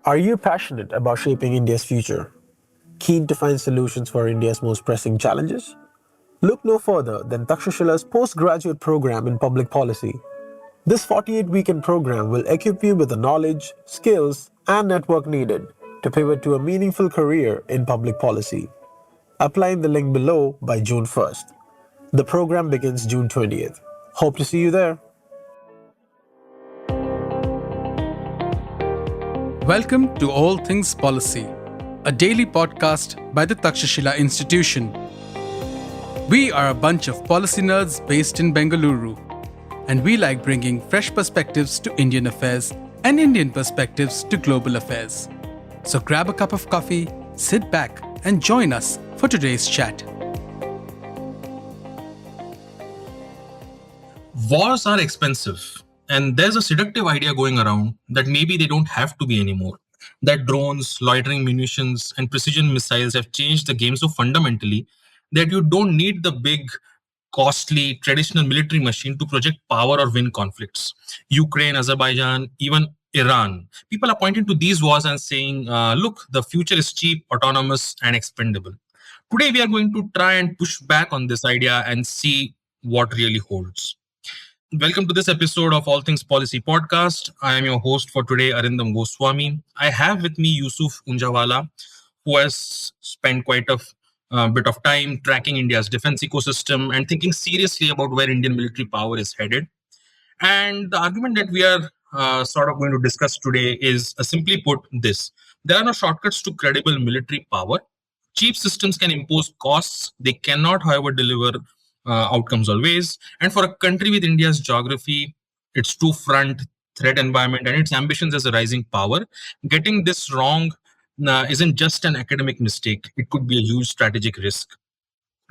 Are you passionate about shaping India's future? Keen to find solutions for India's most pressing challenges? Look no further than Takshashila's postgraduate program in public policy. This 48-weekend program will equip you with the knowledge, skills, and network needed to pivot to a meaningful career in public policy. Apply in the link below by June 1st. The program begins June 20th. Hope to see you there. Welcome to All Things Policy, a daily podcast by the Takshashila Institution. We are a bunch of policy nerds based in Bengaluru, and we like bringing fresh perspectives to Indian affairs and Indian perspectives to global affairs. So grab a cup of coffee, sit back, and join us for today's chat. Wars are expensive, and there's a seductive idea going around that maybe they don't have to be anymore. That drones, loitering munitions, and precision missiles have changed the game so fundamentally that you don't need the big, costly, traditional military machine to project power or win conflicts. Ukraine, Azerbaijan, even Iran. People are pointing to these wars and saying, look, the future is cheap, autonomous, and expendable. Today, we are going to try and push back on this idea and see what really holds. Welcome to this episode of All Things Policy podcast. I am your host for today, Arindam Goswami. I have with me Yusuf Unjhawala, who has spent quite a bit of time tracking India's defense ecosystem and thinking seriously about where Indian military power is headed. And the argument that we are sort of going to discuss today is simply put this. There are no shortcuts to credible military power. Cheap systems can impose costs. They cannot, however, deliver outcomes always. And for a country with India's geography, its two-front threat environment, and its ambitions as a rising power, getting this wrong isn't just an academic mistake. It could be a huge strategic risk.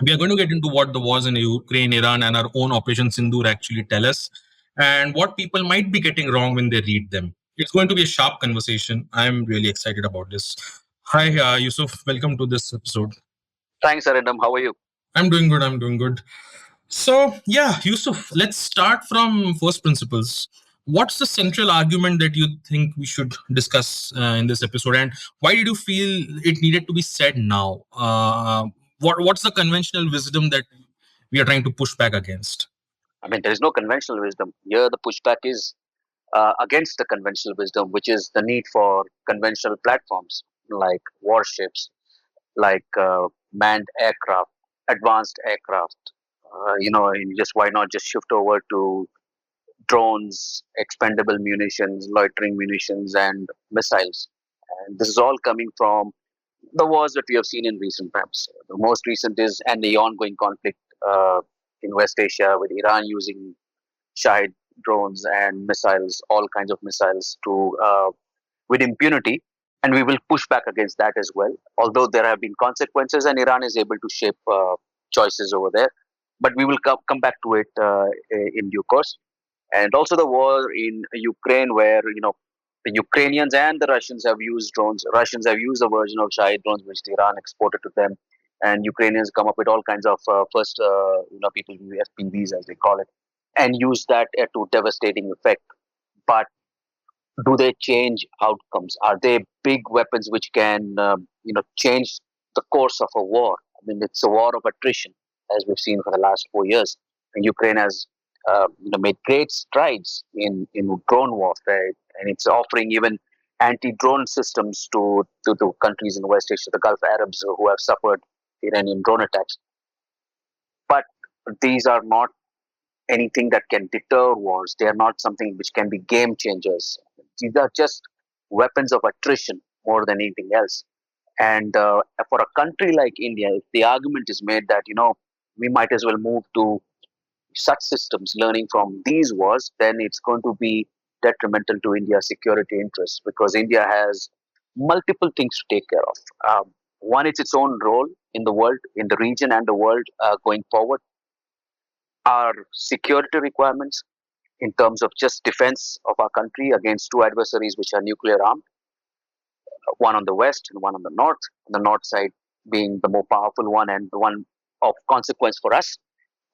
We are going to get into what the wars in Ukraine, Iran, and our own Operation Sindoor actually tell us, and what people might be getting wrong when they read them. It's going to be a sharp conversation. I'm really excited about this. Hi, Yusuf. Welcome to this episode. Thanks, Arindam. How are you? I'm doing good. I'm doing good. So, yeah, Yusuf, let's start from first principles. What's the central argument that you think we should discuss in this episode, and why did you feel it needed to be said now? What's the conventional wisdom that we are trying to push back against? I mean, there is no conventional wisdom. Here, the pushback is against the conventional wisdom, which is the need for conventional platforms like warships, like manned aircraft, advanced aircraft. Just why not just shift over to drones, expendable munitions, loitering munitions, and missiles. And this is all coming from the wars that we have seen in recent times. The most recent is and the ongoing conflict in West Asia with Iran using Shahid drones and missiles, all kinds of missiles to with impunity. And we will push back against that as well. Although there have been consequences, and Iran is able to shape choices over there. But we will come back to it in due course. And also the war in Ukraine, where the Ukrainians and the Russians have used drones. Russians have used a version of Shahid drones, which Iran exported to them, and Ukrainians come up with all kinds of people FPVs as they call it, and use that to devastating effect. But do they change outcomes? Are they big weapons which can change the course of a war? I mean, it's a war of attrition, as we've seen for the last 4 years. And Ukraine has made great strides in drone warfare, and it's offering even anti-drone systems to countries in West Asia, the Gulf Arabs who have suffered Iranian drone attacks. But these are not anything that can deter wars. They are not something which can be game changers. These are just weapons of attrition more than anything else. And for a country like India, if the argument is made that we might as well move to such systems, learning from these wars, then it's going to be detrimental to India's security interests, because India has multiple things to take care of. One, it's its own role in the world, in the region and the world going forward. Our security requirements in terms of just defense of our country against two adversaries which are nuclear armed, one on the west and one on the north. The north side being the more powerful one and the one of consequence for us.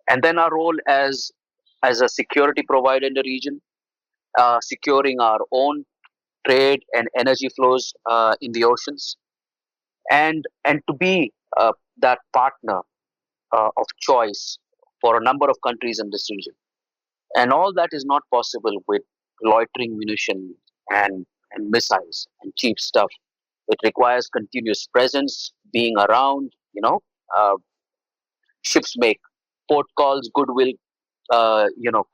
And then our role as a security provider in the region, securing our own trade and energy flows in the oceans, and to be that partner of choice for a number of countries in this region. And all that is not possible with loitering munition and missiles and cheap stuff. It requires continuous presence, being around. Ships make port calls, goodwill,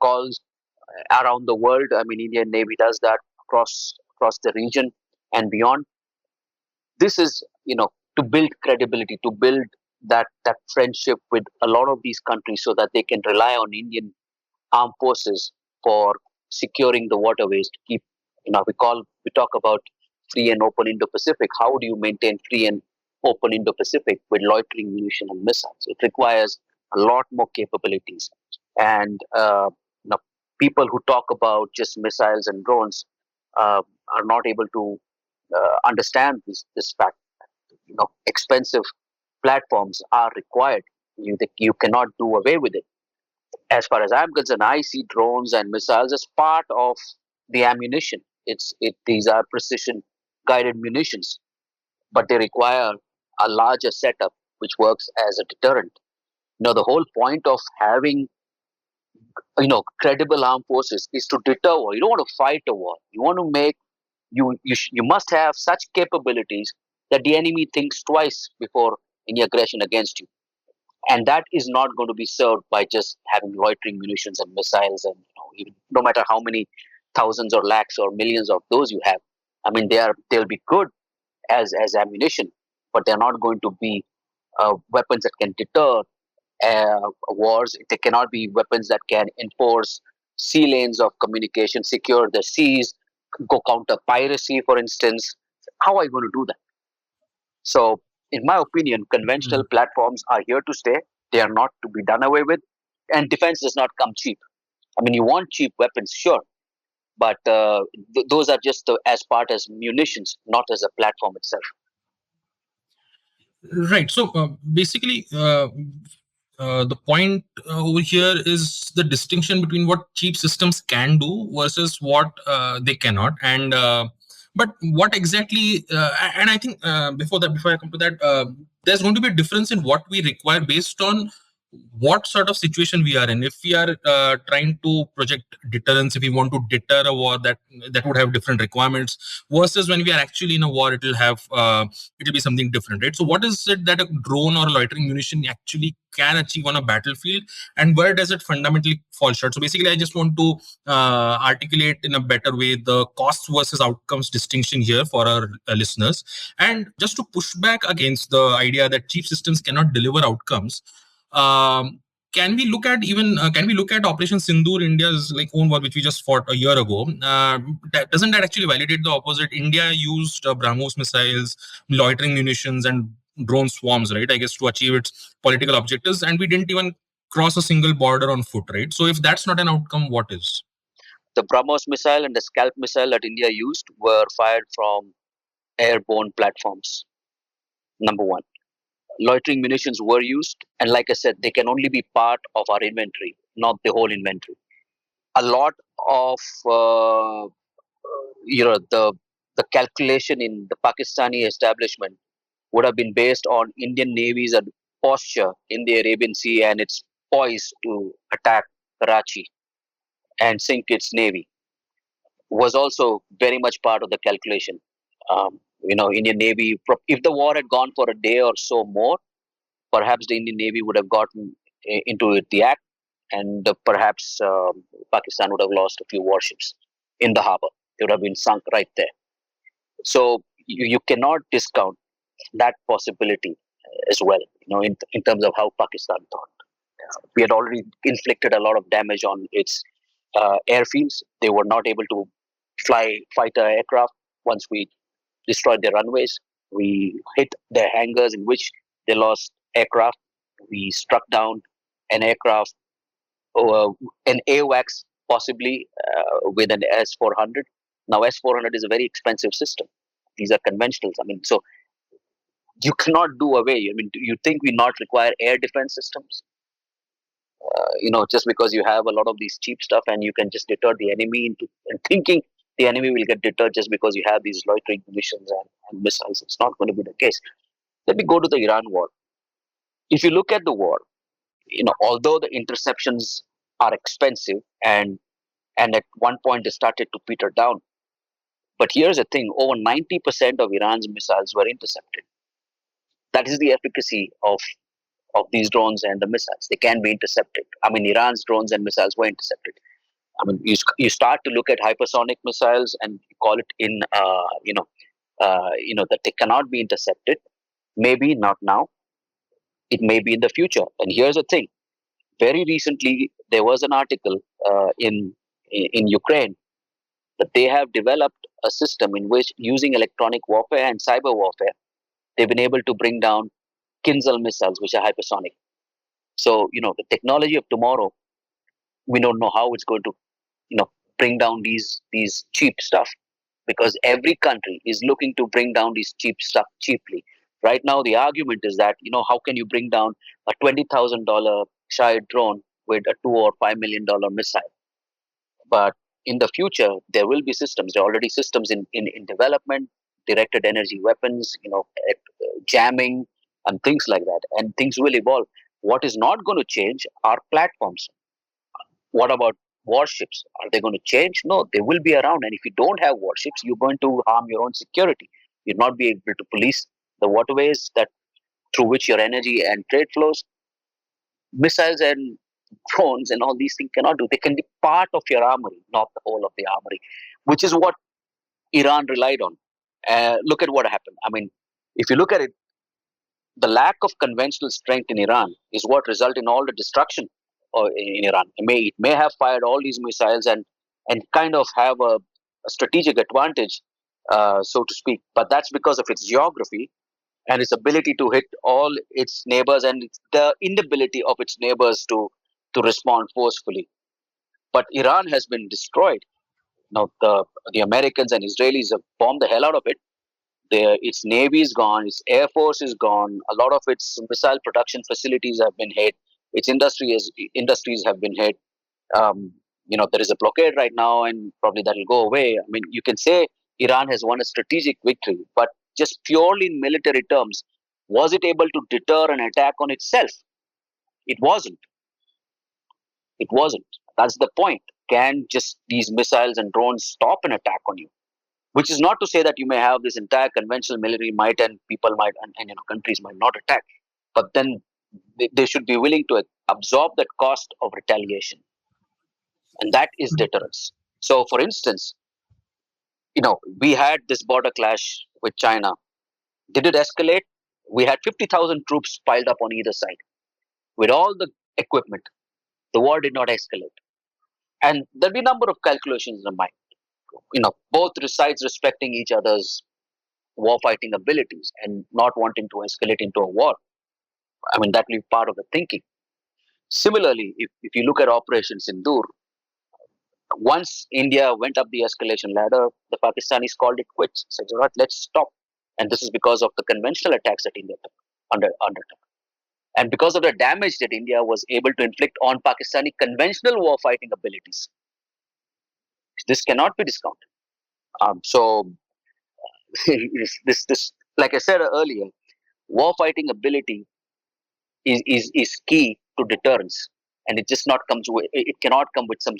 calls around the world. I mean, Indian Navy does that across the region and beyond. This is, to build credibility, to build that friendship with a lot of these countries, so that they can rely on Indian armed forces for securing the waterways to keep. We talk about free and open Indo-Pacific. How do you maintain free and open Indo-Pacific with loitering munition and missiles? It requires a lot more capabilities, and people who talk about just missiles and drones are not able to understand this fact. Expensive platforms are required. You cannot do away with it. As far as I'm concerned, I see drones and missiles as part of the ammunition. These are precision guided munitions, but they require a larger setup which works as a deterrent. The whole point of having credible armed forces is to deter war. You don't want to fight a war. You want to make you must have such capabilities that the enemy thinks twice before any aggression against you. And that is not going to be served by just having loitering munitions and missiles, and even no matter how many thousands or lakhs or millions of those you have. I mean, they'll be good as ammunition, but they're not going to be weapons that can deter wars. They cannot be weapons that can enforce sea lanes of communication, secure the seas, go counter piracy, for instance. How are you going to do that? So, in my opinion, conventional platforms are here to stay. They are not to be done away with. And defense does not come cheap. I mean, you want cheap weapons, sure, but those are just as part as munitions, not as a platform itself. Right. So basically, the point over here is the distinction between what cheap systems can do versus what they cannot. And but what exactly? And I think before I come to that, there's going to be a difference in what we require based on what sort of situation we are in. If we are trying to project deterrence, if we want to deter a war, that would have different requirements versus when we are actually in a war, it'll be something different, right? So what is it that a drone or a loitering munition actually can achieve on a battlefield, and where does it fundamentally fall short? So basically, I just want to articulate in a better way the cost versus outcomes distinction here for our listeners, and just to push back against the idea that cheap systems cannot deliver outcomes. Can we look at Operation Sindoor, India's own war, which we just fought a year ago? Doesn't that actually validate the opposite? India used BrahMos missiles, loitering munitions, and drone swarms, right? I guess to achieve its political objectives, and we didn't even cross a single border on foot, right? So if that's not an outcome, what is? The BrahMos missile and the Scalp missile that India used were fired from airborne platforms. Number one. Loitering munitions were used, and like I said, they can only be part of our inventory, not the whole inventory. A lot of the calculation in the Pakistani establishment would have been based on Indian Navy's posture in the Arabian Sea and its poise to attack Karachi and sink its navy was also very much part of the calculation. Indian Navy, if the war had gone for a day or so more, perhaps the Indian Navy would have gotten into the act, and perhaps Pakistan would have lost a few warships in the harbor. They would have been sunk right there. So you cannot discount that possibility as well, in terms of how Pakistan thought. We had already inflicted a lot of damage on its airfields. They were not able to fly fighter aircraft once we destroyed their runways. We hit their hangars in which they lost aircraft. We struck down an aircraft, an AWACS possibly with an S-400. Now S-400 is a very expensive system. These are conventionals. I mean, so you cannot do away. I mean, do you think we not require air defense systems? Just because you have a lot of these cheap stuff and you can just deter the enemy into thinking the enemy will get deterred just because you have these loitering munitions and missiles. It's not going to be the case. Let me go to the Iran war. If you look at the war, although the interceptions are expensive and at one point they started to peter down, but here's the thing: over 90% of Iran's missiles were intercepted. That is the efficacy of these drones and the missiles. They can be intercepted. I mean, Iran's drones and missiles were intercepted. I mean, you start to look at hypersonic missiles and you call it in, that they cannot be intercepted. Maybe not now. It may be in the future. And here's the thing: very recently, there was an article in Ukraine that they have developed a system in which, using electronic warfare and cyber warfare, they've been able to bring down Kinzhal missiles, which are hypersonic. So, the technology of tomorrow, we don't know how it's going to, bring down these cheap stuff, because every country is looking to bring down these cheap stuff cheaply. Right now, the argument is that, how can you bring down a $20,000 Shahid drone with a $2 or $5 million missile? But in the future, there will be systems. There are already systems in development, directed energy weapons, jamming, and things like that. And things will evolve. What is not going to change are platforms. What about warships? Are they going to change? No, they will be around. And if you don't have warships, you're going to harm your own security. You'll not be able to police the waterways that through which your energy and trade flows. Missiles and drones and all these things cannot do. They can be part of your armory, not the whole of the armory, which is what Iran relied on. Look at what happened. I mean, if you look at it, the lack of conventional strength in Iran is what resulted in all the destruction in Iran. It may have fired all these missiles and kind of have a strategic advantage, so to speak, but that's because of its geography and its ability to hit all its neighbors and the inability of its neighbors to respond forcefully. But Iran has been destroyed. Now the Americans and Israelis have bombed the hell out of it. Its navy is gone, its air force is gone. A lot of its missile production facilities have been hit. Its industries have been hit. There is a blockade right now, and probably that will go away. I mean, you can say Iran has won a strategic victory, but just purely in military terms, was it able to deter an attack on itself? It wasn't. It wasn't. That's the point. Can just these missiles and drones stop an attack on you? Which is not to say that you may have this entire conventional military might and people might and countries might not attack, but then they should be willing to absorb that cost of retaliation, and that is deterrence. So, for instance, we had this border clash with China. Did it escalate? We had 50,000 troops piled up on either side with all the equipment. The war did not escalate, and there'll be a number of calculations in the mind. Both sides respecting each other's war-fighting abilities and not wanting to escalate into a war. I mean, that will be part of the thinking. Similarly, if you look at Operation Sindoor, once India went up the escalation ladder, the Pakistanis called it quits. Said, all right, let's stop. And this is because of the conventional attacks that India undertook. And because of the damage that India was able to inflict on Pakistani conventional war-fighting abilities. This cannot be discounted. So, this, like I said earlier, war-fighting ability is key to deterrence, and it just not comes with, it cannot come with some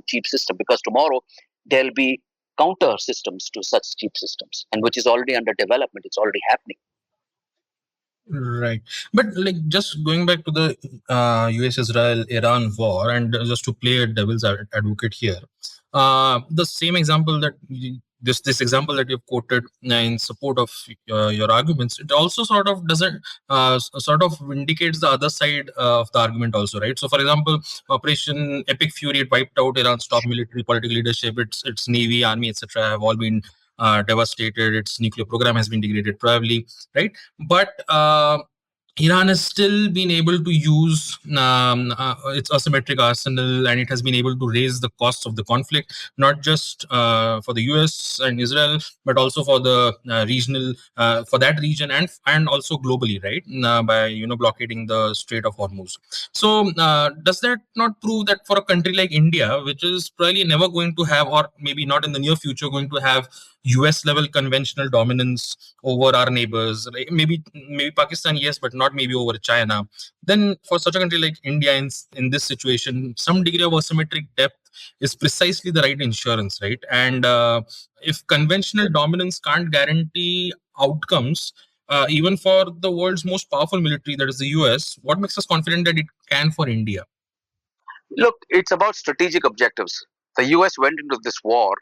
cheap system, because tomorrow there'll be counter systems to such cheap systems, and which is already under development. It's already happening. Right. But just going back to the US-Israel-Iran war, and just to play a devil's advocate here, the same example that this example that you've quoted in support of your arguments, it also sort of doesn't sort of indicates the other side of the argument also, right? So, for example, Operation Epic Fury, it wiped out Iran's top military political leadership, its navy, army, etc. have all been devastated. Its nuclear program has been degraded, probably, right? But Iran has still been able to use its asymmetric arsenal, and it has been able to raise the costs of the conflict, not just for the US and Israel, but also for the regional, for that region, and also globally, right? By blockading the Strait of Hormuz. So, does that not prove that for a country like India, which is probably never going to have, or maybe not in the near future, going to have US level conventional dominance over our neighbors, like maybe Pakistan, yes, but not maybe over China, then for such a country like India, in this situation, some degree of asymmetric depth is precisely the right insurance, right? And if conventional dominance can't guarantee outcomes, even for the world's most powerful military, that is the US, what makes us confident that it can for India? Look, it's about strategic objectives. The US went into this war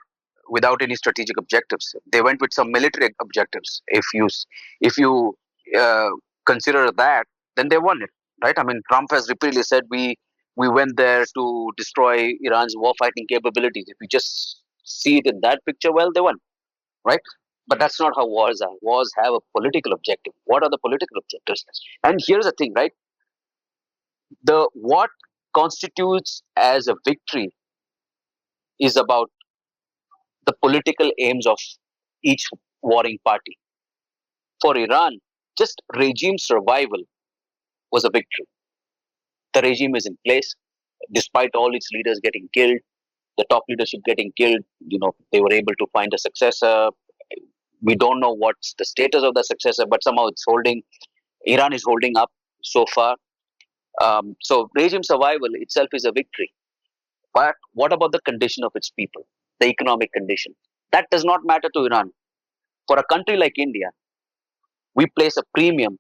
without any strategic objectives. They went with some military objectives. If you uh, consider that, then they won it, right? I mean, Trump has repeatedly said we went there to destroy Iran's war fighting capabilities. If you just see it in that picture, well, they won, right? But that's not how wars are. Wars have a political objective. What are the political objectives? And here's the thing, right? The what constitutes as a victory is about the political aims of each warring party. For Iran, just regime survival was a victory. The regime is in place, despite all its leaders getting killed, the top leadership getting killed. They were able to find a successor. We don't know what's the status of the successor, but somehow it's holding. Iran is holding up so far. So regime survival itself is a victory. But what about the condition of its people, the economic condition? That does not matter to Iran. For a country like India, we place a premium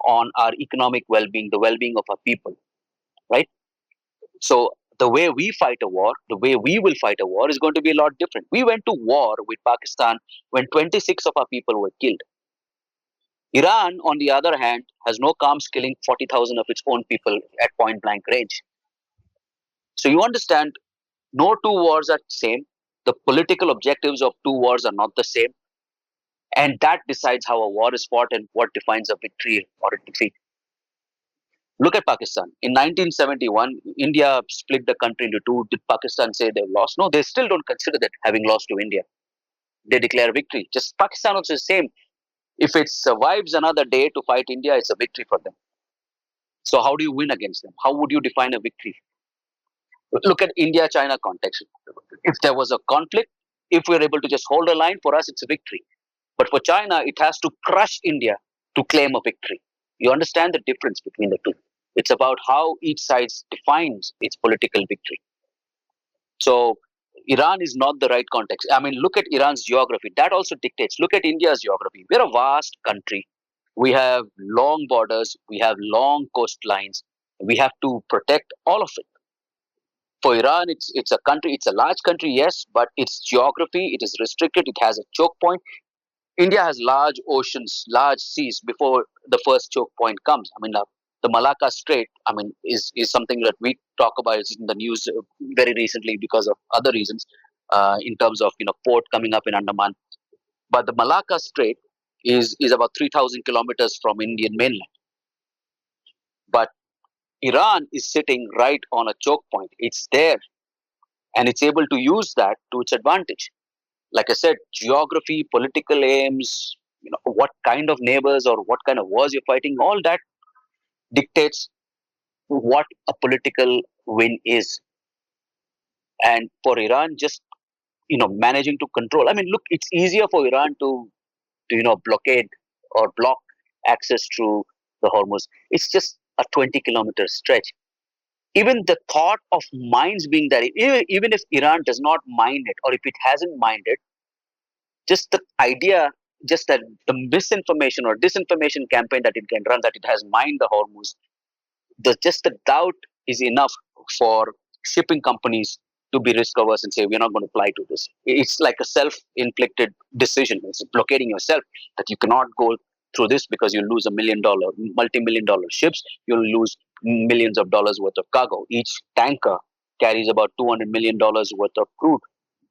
on our economic well-being, the well-being of our people, right? So the way we fight a war, the way we will fight a war is going to be a lot different. We went to war with Pakistan when 26 of our people were killed. Iran, on the other hand, has no qualms killing 40,000 of its own people at point blank range. So you understand, no two wars are the same. The political objectives of two wars are not the same. And that decides how a war is fought and what defines a victory or a defeat. Look at Pakistan. In 1971, India split the country into two. Did Pakistan say they've lost? No, they still don't consider that having lost to India. They declare victory. Just Pakistan also the same. If it survives another day to fight India, it's a victory for them. So how do you win against them? How would you define a victory? Look at India-China context. If there was a conflict, if we're able to just hold a line, for us, it's a victory. But for China, it has to crush India to claim a victory. You understand the difference between the two. It's about how each side defines its political victory. So Iran is not the right context. I mean, look at Iran's geography. That also dictates. Look at India's geography. We're a vast country. We have long borders. We have long coastlines. We have to protect all of it. For Iran, it's a country. It's a large country, yes, but its geography, it is restricted. It has a choke point. India has large oceans, large seas before the first choke point comes. I mean, the Malacca Strait, I mean, is something that we talk about. It's in the news very recently because of other reasons, in terms of port coming up in Andaman. But the Malacca Strait is about 3,000 kilometers from Indian mainland. But Iran is sitting right on a choke point. It's there, and it's able to use that to its advantage. Like I said, geography, political aims, what kind of neighbors or what kind of wars you're fighting, all that dictates what a political win is. And for Iran, just managing to control. I mean, look, it's easier for Iran to blockade or block access through the Hormuz. It's just a 20-kilometer stretch. Even the thought of mines being there, even if Iran does not mine it, or if it hasn't mined it, just the idea, just that the misinformation or disinformation campaign that it can run, that it has mined the Hormuz, just the doubt is enough for shipping companies to be risk averse and say, we're not going to fly to this. It's like a self-inflicted decision. It's blockading yourself that you cannot go through this because you'll lose multi-million dollar ships. You'll lose millions of dollars worth of cargo. Each tanker carries about $200 million worth of crude.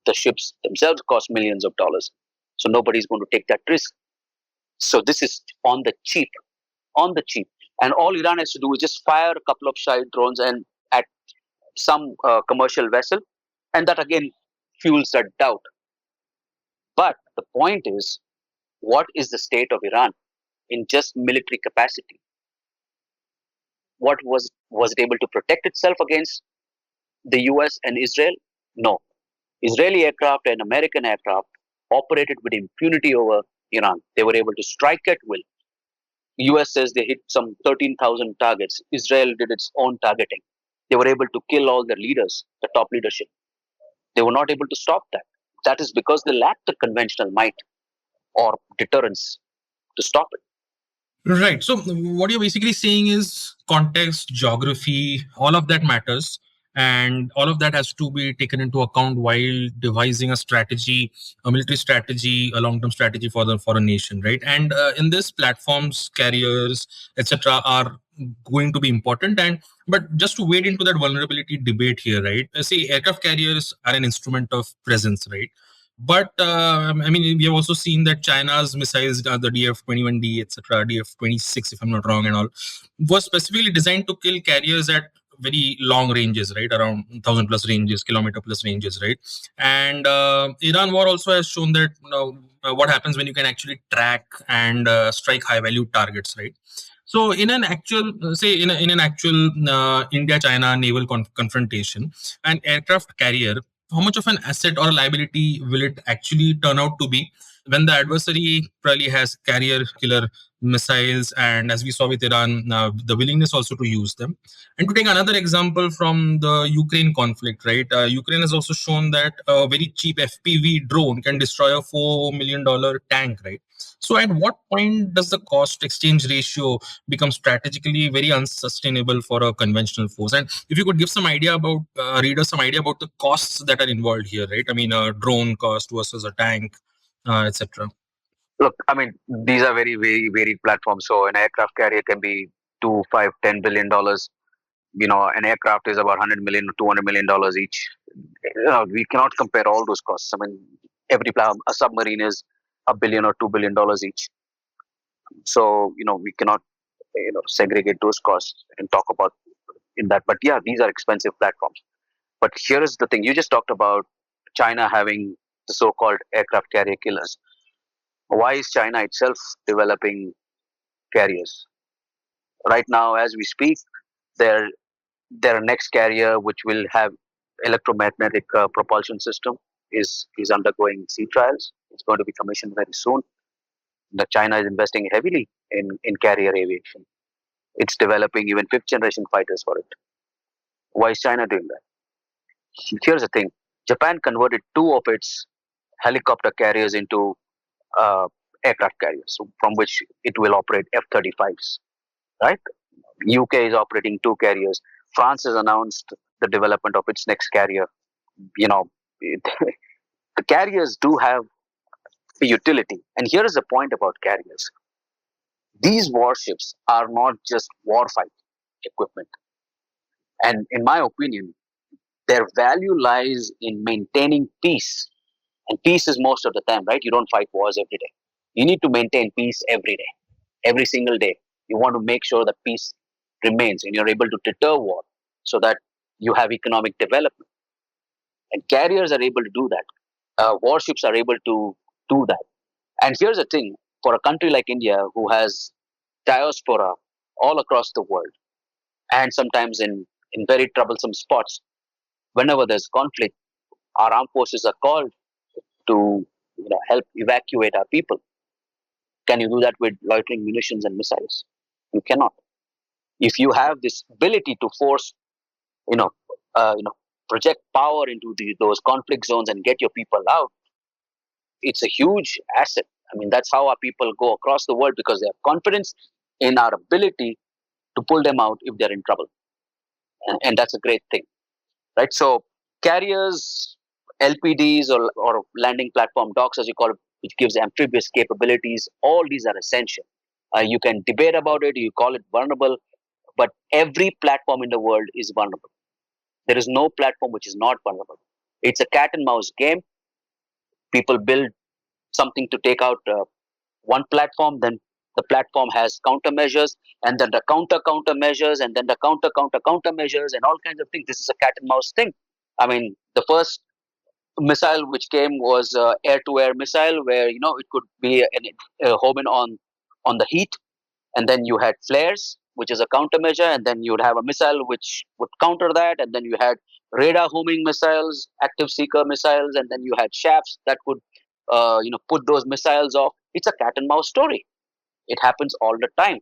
The ships themselves cost millions of dollars. So nobody's going to take that risk. So this is on the cheap, on the cheap. And all Iran has to do is just fire a couple of side drones and at some commercial vessel, and that again fuels that doubt. But the point is, what is the state of Iran in just military capacity? What was it able to protect itself against the US and Israel? No. Israeli aircraft and American aircraft operated with impunity over Iran. They were able to strike at will. US says they hit some 13,000 targets. Israel did its own targeting. They were able to kill all the leaders, the top leadership. They were not able to stop that. That is because they lacked the conventional might or deterrence to stop it. Right. So what you're basically saying is context, geography, all of that matters. And all of that has to be taken into account while devising a strategy, a military strategy, a long-term strategy for a nation, right? And in this, platforms, carriers, etc., are going to be important. And but just to wade into that vulnerability debate here, right? Say aircraft carriers are an instrument of presence, right? But I mean, we have also seen that China's missiles, the DF-21D, etc., DF-26, if I'm not wrong, and all, was specifically designed to kill carriers at very long ranges, right? Around 1,000 plus ranges, kilometer plus ranges, right? And Iran war also has shown that what happens when you can actually track and strike high value targets, right? So in an actual, say in an actual India-China naval confrontation, an aircraft carrier, how much of an asset or a liability will it actually turn out to be when the adversary probably has carrier killer missiles, and as we saw with Iran, the willingness also to use them. And to take another example from the Ukraine conflict, right? Ukraine has also shown that a very cheap FPV drone can destroy a $4 million tank, right? So at what point does the cost exchange ratio become strategically very unsustainable for a conventional force? And if you could give some idea about readers some idea about the costs that are involved here, right? I mean, a drone cost versus a tank, etc. Look, I mean, these are very, very varied platforms. So an aircraft carrier can be two, five, $10 billion. An aircraft is about 100 million, $200 million each. We cannot compare all those costs. I mean, a submarine is $1 billion or $2 billion each. So we cannot segregate those costs and talk about in that. But yeah, these are expensive platforms. But here is the thing: you just talked about China having the so-called aircraft carrier killers. Why is China itself developing carriers? Right now, as we speak, their next carrier, which will have electromagnetic propulsion system, is undergoing sea trials. It's going to be commissioned very soon. China is investing heavily in carrier aviation. It's developing even fifth generation fighters for it. Why is China doing that? Here's the thing: Japan converted two of its helicopter carriers into aircraft carriers, from which it will operate F-35s. Right? UK is operating two carriers. France has announced the development of its next carrier. You know, the carriers do have a utility. And here is the point about carriers: these warships are not just warfight equipment. And in my opinion, their value lies in maintaining peace. And peace is most of the time, right? You don't fight wars every day. You need to maintain peace every day, every single day. You want to make sure that peace remains and you're able to deter war so that you have economic development. And carriers are able to do that. Warships are able to do that. And here's the thing: for a country like India, who has diaspora all across the world, and sometimes in very troublesome spots, whenever there's conflict, our armed forces are called to help evacuate our people. Can you do that with loitering munitions and missiles? You cannot. If you have this ability to force, you know, project power into those conflict zones and get your people out, it's a huge asset. I mean, that's how our people go across the world, because they have confidence in our ability to pull them out if they're in trouble. And that's a great thing, right? So carriers, LPDs, or landing platform docks, as you call it, which gives amphibious capabilities, all these are essential. You can debate about it, you call it vulnerable, but every platform in the world is vulnerable. There is no platform which is not vulnerable. It's a cat and mouse game. People build something to take out one platform, then the platform has countermeasures, and then the countermeasures, and then the countermeasures, and all kinds of things. This is a cat and mouse thing. I mean, the first missile which came was air-to-air missile, where it could be a homing on the heat, and then you had flares, which is a countermeasure, and then you would have a missile which would counter that, and then you had radar homing missiles, active seeker missiles, and then you had shafts that could put those missiles off. It's a cat and mouse story. It happens all the time,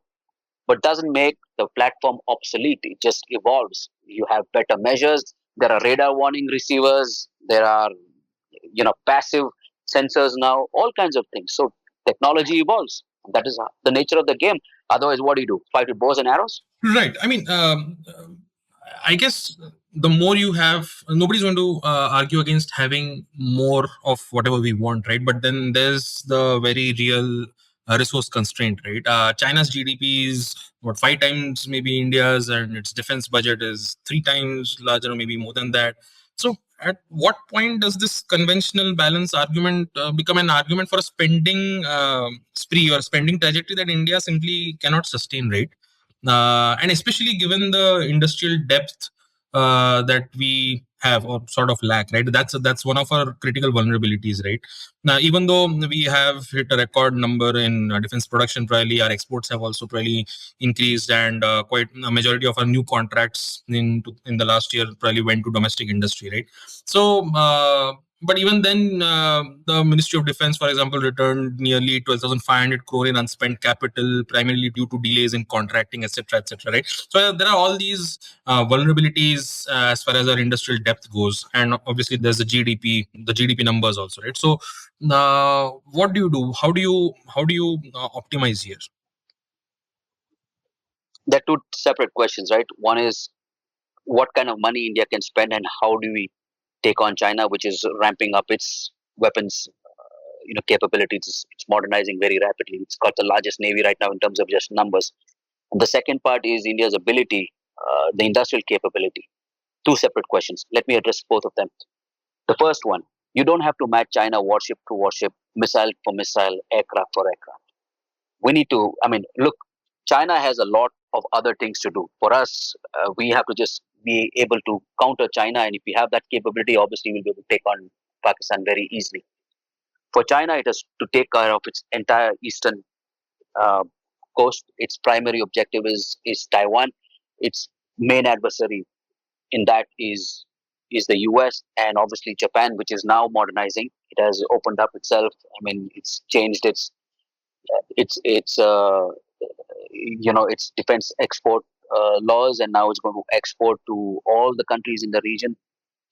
but doesn't make the platform obsolete. It just evolves. You have better measures. There are radar warning receivers. There are passive sensors now. All kinds of things. So technology evolves. That is the nature of the game. Otherwise, what do? Fight with bows and arrows? Right. I mean, I guess the more you have, nobody's going to argue against having more of whatever we want, right? But then there's the very real resource constraint, right? China's GDP is what, 5 times maybe India's, and its defense budget is 3 times larger, or maybe more than that. So at what point does this conventional balance argument become an argument for a spending spree or spending trajectory that India simply cannot sustain, right? And especially given the industrial depth that we have or sort of lack, right? That's one of our critical vulnerabilities, right? Now, even though we have hit a record number in defense production, probably our exports have also probably increased, and quite a majority of our new contracts in the last year probably went to domestic industry, right? So but even then, the Ministry of Defense, for example, returned nearly 12,500 crore in unspent capital, primarily due to delays in contracting, etc., etc. Right. So there are all these vulnerabilities as far as our industrial depth goes, and obviously there's the GDP numbers also, right? So, what do you do? How do you optimize here? There are two separate questions, right? One is what kind of money India can spend, and how do we take on China, which is ramping up its weapons capabilities. It's modernizing very rapidly. It's got the largest navy right now in terms of just numbers. And the second part is India's ability, the industrial capability. Two separate questions. Let me address both of them. The first one, you don't have to match China warship to warship, missile for missile, aircraft for aircraft. We need to, look, China has a lot of other things to do. For us, we have to just be able to counter China, and if we have that capability, obviously we'll be able to take on Pakistan very easily. For China, it has to take care of its entire eastern uh, coast. Its primary objective is Taiwan. Its main adversary in that is the US, and obviously Japan, which is now modernizing. It has opened up itself. It's changed its defense export laws, and now it's going to export to all the countries in the region.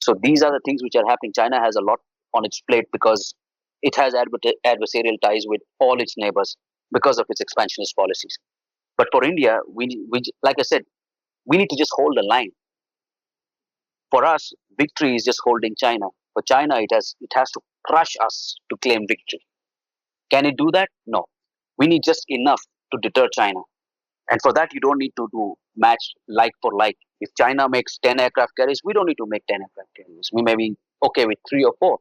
So these are the things which are happening. China has a lot on its plate because it has adversarial ties with all its neighbors because of its expansionist policies. But for India, we like I said, we need to just hold the line. For us, victory is just holding China. For China, it has to crush us to claim victory. Can it do that? No. We need just enough to deter China. And for that, you don't need to do match like for like. If China makes 10 aircraft carriers, we don't need to make 10 aircraft carriers. We may be okay with 3 or 4.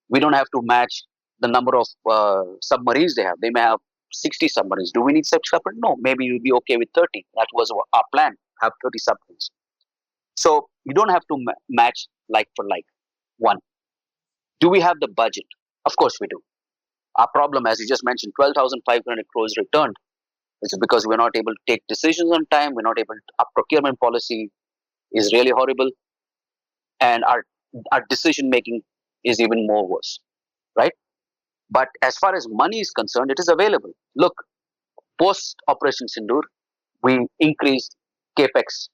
We don't have to match the number of submarines they have. They may have 60 submarines. Do we need such submarines? No. Maybe we'll be okay with 30. That was our plan, have 30 submarines. So you don't have to match like for like. One. Do we have the budget? Of course we do. Our problem, as you just mentioned, 12,500 crores returned. It's because we're not able to take decisions on time. We're not able to, our procurement policy is really horrible. And our decision making is even more worse, right? But as far as money is concerned, it is available. Look, post Operation Sindoor, we increased capex,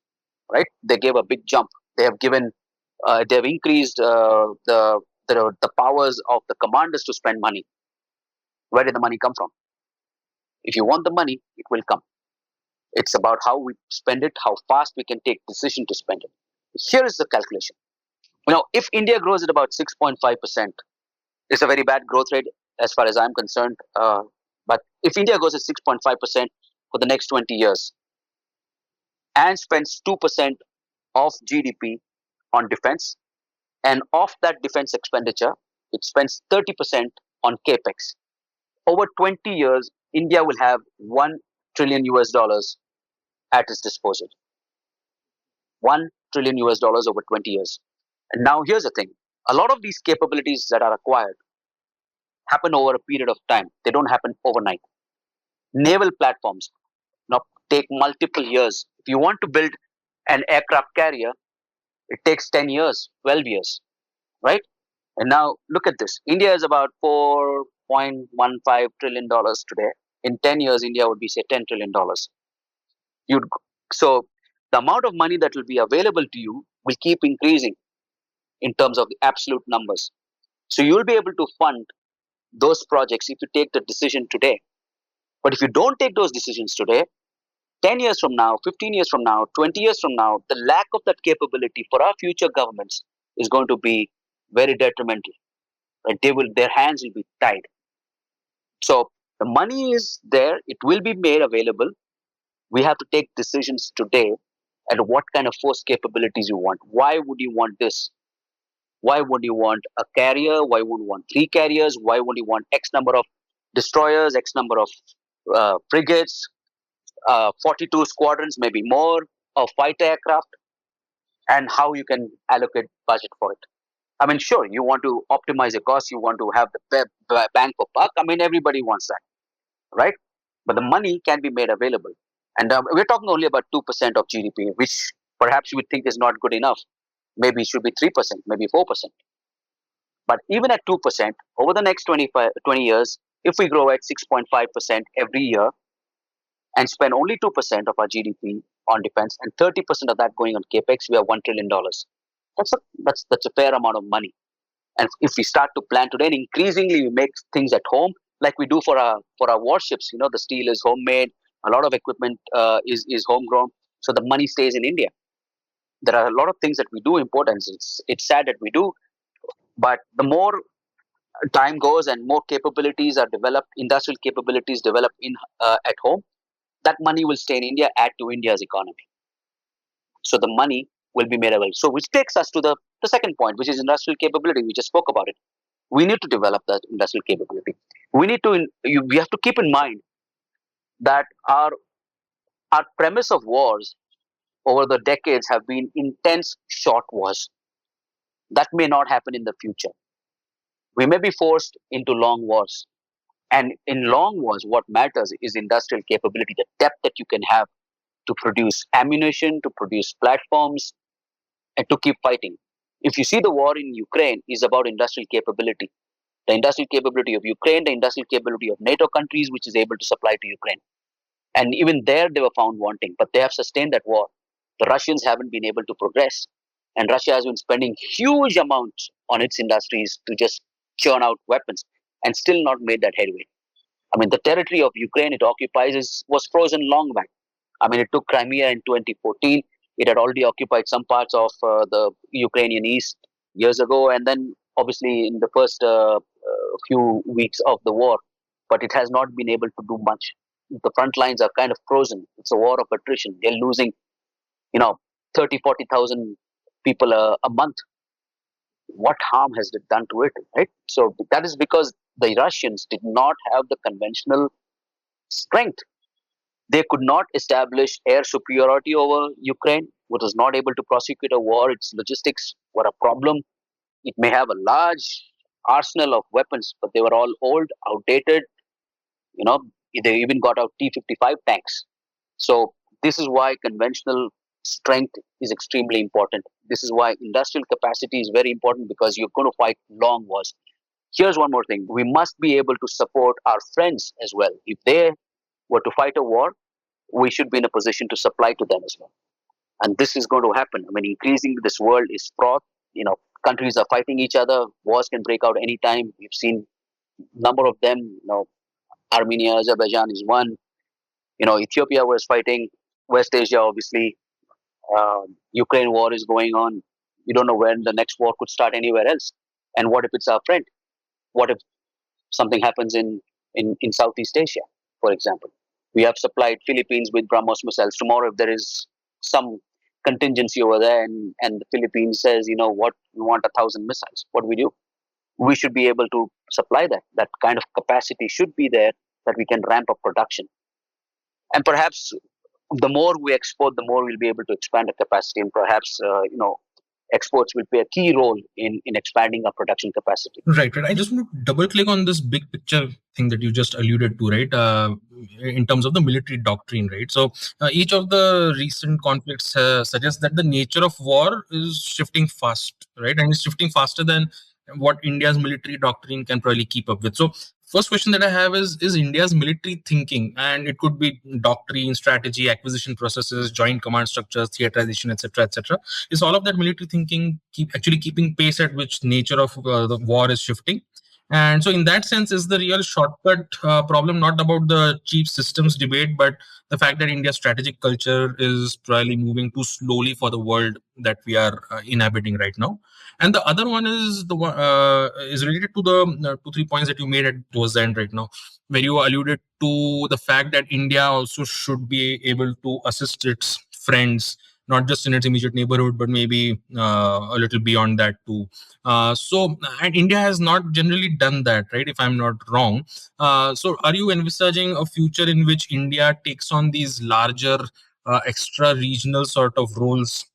right? They gave a big jump. They have increased the powers of the commanders to spend money. Where did the money come from? If you want the money, it will come. It's about how we spend it, how fast we can take decision to spend it. Here is the calculation. If India grows at about 6.5%, it's a very bad growth rate as far as I'm concerned. But if India goes at 6.5% for the next 20 years and spends 2% of GDP on defense, and of that defense expenditure, it spends 30% on capex. Over 20 years, India will have 1 trillion US dollars at its disposal. 1 trillion US dollars over 20 years. And now here's the thing. A lot of these capabilities that are acquired happen over a period of time. They don't happen overnight. Naval platforms take multiple years. If you want to build an aircraft carrier, it takes 10 years, 12 years, right? And now look at this. India is about $4.15 trillion today. In 10 years, India would be, say, $10 trillion. You'd, so the amount of money that will be available to you will keep increasing in terms of the absolute numbers. So you'll be able to fund those projects if you take the decision today. But if you don't take those decisions today, 10 years from now, 15 years from now, 20 years from now, the lack of that capability for our future governments is going to be very detrimental. Right? Their hands will be tied. So the money is there, it will be made available. We have to take decisions today at what kind of force capabilities you want. Why would you want this? Why would you want a carrier? Why would you want 3 carriers? Why would you want X number of destroyers, X number of frigates, 42 squadrons, maybe more, of fighter aircraft, and how you can allocate budget for it. I mean, sure, you want to optimize your costs, you want to have the bang for buck. I mean, everybody wants that, right? But the money can be made available. And we're talking only about 2% of GDP, which perhaps you would think is not good enough. Maybe it should be 3%, maybe 4%. But even at 2%, over the next 20 years, if we grow at 6.5% every year and spend only 2% of our GDP on defense and 30% of that going on capex, we have $1 trillion. That's a fair amount of money. And if we start to plan today, and increasingly we make things at home, like we do for our warships, the steel is homemade, a lot of equipment is homegrown, so the money stays in India. There are a lot of things that we do import, and it's sad that we do, but the more time goes and more capabilities are developed, industrial capabilities developed at home, that money will stay in India, add to India's economy. So the money will be made available. So which takes us to the second point, which is industrial capability. We just spoke about it. We need to develop that industrial capability. We have to keep in mind that our premise of wars over the decades have been intense short wars. That may not happen in the future. We may be forced into long wars. And in long wars, what matters is industrial capability, the depth that you can have to produce ammunition, to produce platforms, and to keep fighting. If you see, the war in Ukraine is about industrial capability. The industrial capability of Ukraine, the industrial capability of NATO countries, which is able to supply to Ukraine. And even there, they were found wanting, but they have sustained that war. The Russians haven't been able to progress. And Russia has been spending huge amounts on its industries to just churn out weapons and still not made that headway. I mean, the territory of Ukraine it occupies was frozen long back. I mean, it took Crimea in 2014. It had already occupied some parts of the Ukrainian east years ago, and then obviously in the first few weeks of the war, but it has not been able to do much. The front lines are kind of frozen. It's a war of attrition. They're losing, 30, 40,000 people a month. What harm has it done to it, right? So that is because the Russians did not have the conventional strength. They could not establish air superiority over Ukraine. It was not able to prosecute a war. Its logistics were a problem. It may have a large arsenal of weapons, but they were all old, outdated. They even got out T-55 tanks. So this is why conventional strength is extremely important. This is why industrial capacity is very important, because you're going to fight long wars. Here's one more thing. We must be able to support our friends as well. If they were to fight a war, we should be in a position to supply to them as well. And this is going to happen. I mean, increasingly this world is fraught. Countries are fighting each other. Wars can break out anytime. We've seen a number of them. Armenia, Azerbaijan is one. Ethiopia was fighting. West Asia, obviously. Ukraine war is going on. You don't know when the next war could start anywhere else. And what if it's our friend? What if something happens in Southeast Asia, for example? We have supplied Philippines with BrahMos missiles. Tomorrow, if there is some contingency over there and the Philippines says, we want 1,000 missiles, what do? We should be able to supply that. That kind of capacity should be there that we can ramp up production. And perhaps the more we export, the more we'll be able to expand the capacity, and perhaps exports will play a key role in expanding our production capacity. Right, right. I just want to double click on this big picture thing that you just alluded to, right? In terms of the military doctrine, right? So each of the recent conflicts suggests that the nature of war is shifting fast, right? And it's shifting faster than what India's military doctrine can probably keep up with. So first question that I have is India's military thinking, and it could be doctrine, strategy, acquisition processes, joint command structures, theatrization, etc., is all of that military thinking keeping pace at which nature of the war is shifting? And so in that sense, is the real shortcut problem not about the cheap systems debate, but the fact that India's strategic culture is probably moving too slowly for the world that we are inhabiting right now? And the other one is the one is related to the 2 3 points that you made at towards the end right now, where you alluded to the fact that India also should be able to assist its friends, not just in its immediate neighborhood, but maybe a little beyond that too. And India has not generally done that, right? If I'm not wrong. So, are you envisaging a future in which India takes on these larger, extra regional sort of roles,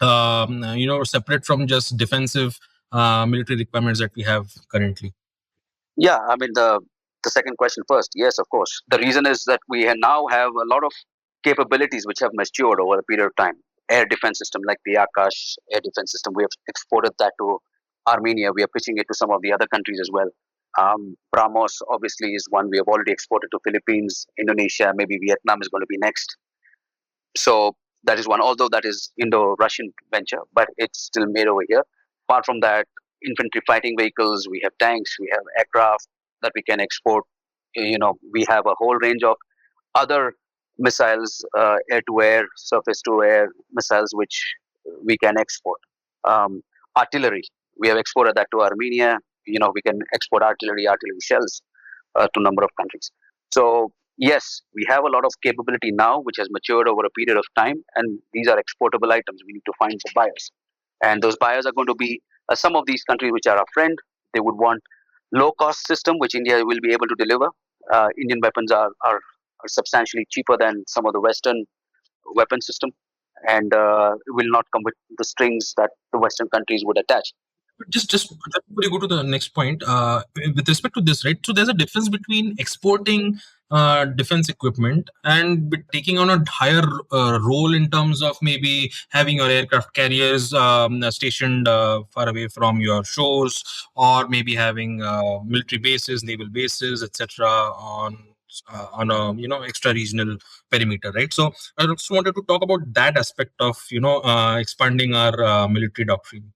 separate from just defensive military requirements that we have currently? Yeah, I mean the second question first. Yes, of course. The reason is that we now have a lot of capabilities which have matured over a period of time. Air defense system like the Akash air defense system, we have exported that to Armenia. We are pitching it to some of the other countries as well. BrahMos obviously is one we have already exported to Philippines, Indonesia, maybe Vietnam is going to be next. So that is one, although that is Indo-Russian venture, but it's still made over here. Apart from that, infantry fighting vehicles, we have tanks, we have aircraft that we can export. We have a whole range of other missiles, air-to-air, surface-to-air missiles, which we can export. Artillery, we have exported that to Armenia. We can export artillery shells to a number of countries. So yes, we have a lot of capability now, which has matured over a period of time, and these are exportable items. We need to find the buyers, and those buyers are going to be some of these countries which are our friend. They would want low cost system, which India will be able to deliver. Indian weapons are substantially cheaper than some of the Western weapon system, and will not come with the strings that the Western countries would attach. Just before you go to the next point, with respect to this, right? So there's a difference between exporting defense equipment and taking on a higher role in terms of maybe having your aircraft carriers stationed far away from your shores, or maybe having military bases, naval bases, etc. on a extra regional perimeter, right? So I just wanted to talk about that aspect of expanding our military doctrine.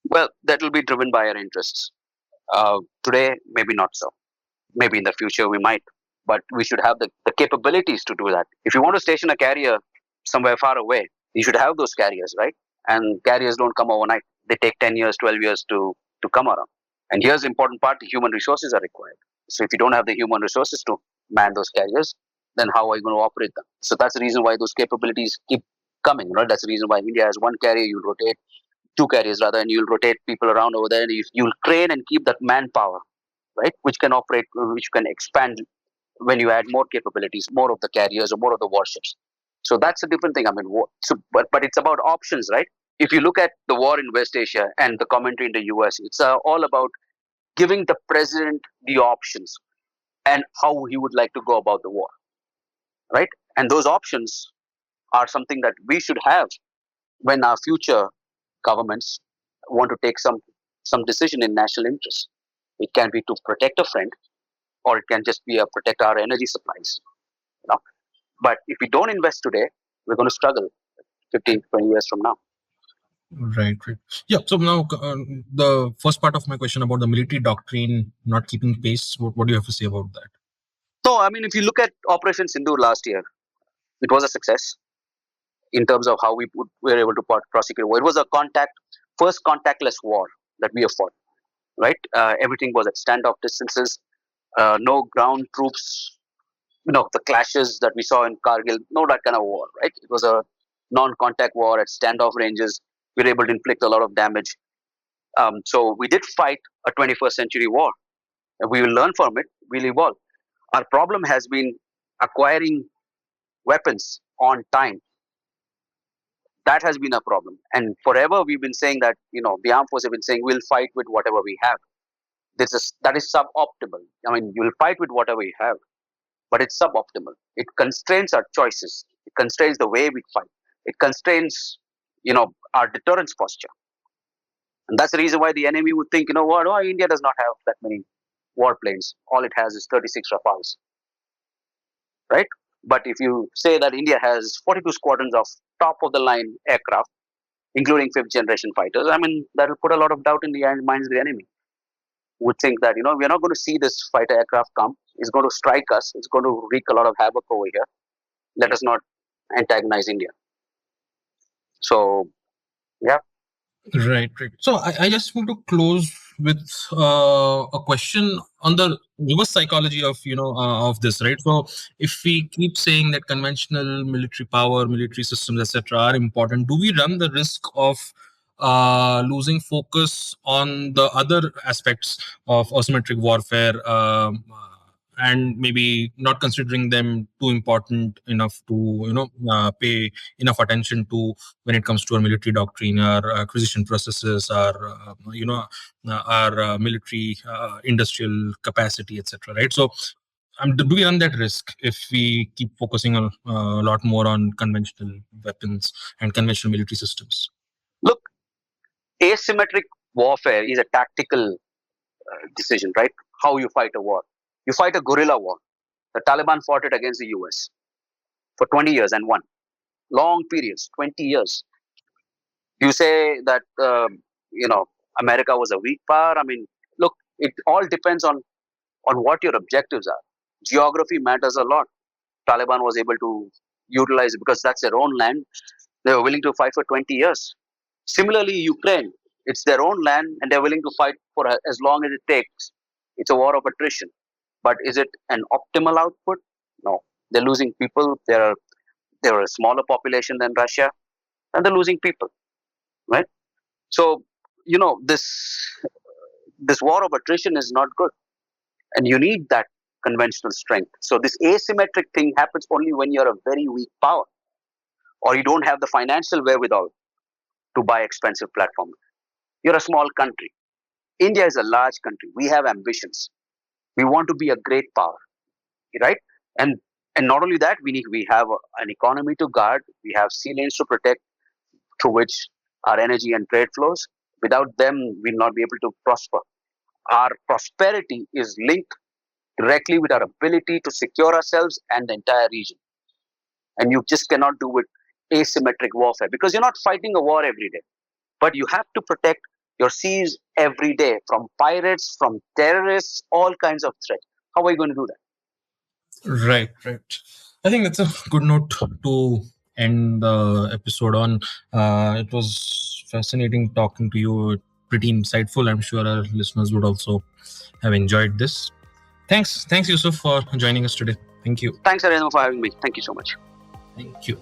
Well, that will be driven by our interests. Today, maybe not so. Maybe in the future we might, but we should have the capabilities to do that. If you want to station a carrier somewhere far away, you should have those carriers, right? And carriers don't come overnight. They take 10 years, 12 years to come around. And here's the important part, the human resources are required. So if you don't have the human resources to man those carriers, then how are you going to operate them? So that's the reason why those capabilities keep coming, right? That's the reason why India has one carrier, you rotate two carriers rather, and you'll rotate people around over there, and you'll train and keep that manpower, right, which can operate, which can expand when you add more capabilities, more of the carriers or more of the warships. So that's a different thing. I mean, but it's about options, right? If you look at the war in West Asia and the commentary in the US, it's all about giving the president the options and how he would like to go about the war, right? And those options are something that we should have when our future governments want to take some decision in national interest. It can be to protect a friend, or it can just be a protect our energy supplies. But if we don't invest today, we're going to struggle 15, 20 years from now. Right, right. Yeah. So now the first part of my question about the military doctrine not keeping pace, what do you have to say about that? So, I mean, if you look at Operation Sindoor last year, it was a success in terms of how we were able to prosecute war. It was a first contactless war that we have fought, right? Everything was at standoff distances, no ground troops, the clashes that we saw in Kargil, no that kind of war, right? It was a non-contact war at standoff ranges. We were able to inflict a lot of damage. So we did fight a 21st century war. And we will learn from it, we'll evolve. Our problem has been acquiring weapons on time. That has been a problem. And forever we've been saying that, the armed forces have been saying we'll fight with whatever we have. That is suboptimal. I mean, you'll fight with whatever you have, but it's suboptimal. It constrains our choices. It constrains the way we fight. It constrains, our deterrence posture. And that's the reason why the enemy would think, what? Oh, India does not have that many warplanes. All it has is 36 Rafales, right? But if you say that India has 42 squadrons of top of the line aircraft, including fifth generation fighters, I mean, that will put a lot of doubt in the minds of the enemy. Would think that, we're not going to see this fighter aircraft come. It's going to strike us. It's going to wreak a lot of havoc over here. Let us not antagonize India. So, yeah. Right. So I just want to close with a question on the reverse psychology of of this, right? So if we keep saying that conventional military power, military systems, etc., are important, do we run the risk of losing focus on the other aspects of asymmetric warfare? And maybe not considering them too important enough to pay enough attention to when it comes to our military doctrine, our acquisition processes, our military industrial capacity, etc. Right? So, do we run that risk if we keep focusing a lot more on conventional weapons and conventional military systems? Look, asymmetric warfare is a tactical decision, right? How you fight a war. You fight a guerrilla war. The Taliban fought it against the US for 20 years and won. Long periods, 20 years. You say that, America was a weak power. I mean, look, it all depends on what your objectives are. Geography matters a lot. Taliban was able to utilize it because that's their own land. They were willing to fight for 20 years. Similarly, Ukraine, it's their own land and they're willing to fight for as long as it takes. It's a war of attrition. But is it an optimal output? No. They're losing people. They're a smaller population than Russia, and they're losing people, right? So, this war of attrition is not good, and you need that conventional strength. So this asymmetric thing happens only when you're a very weak power, or you don't have the financial wherewithal to buy expensive platforms. You're a small country. India is a large country. We have ambitions. We want to be a great power, right? And not only that, we have an economy to guard. We have sea lanes to protect, through which our energy and trade flows. Without them, we'll not be able to prosper. Our prosperity is linked directly with our ability to secure ourselves and the entire region. And you just cannot do it asymmetric warfare because you're not fighting a war every day, but you have to protect your seas every day from pirates, from terrorists, all kinds of threats. How are you going to do that? Right. I think that's a good note to end the episode on. It was fascinating talking to you, pretty insightful. I'm sure our listeners would also have enjoyed this. Thanks, Yusuf, for joining us today. Thank you. Thanks, Arindam, for having me. Thank you so much. Thank you.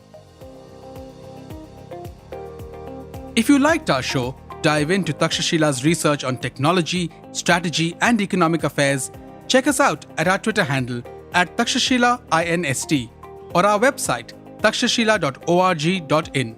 If you liked our show, dive into Takshashila's research on technology, strategy, and economic affairs. Check us out at our Twitter handle @TakshashilaINST or our website takshashila.org.in.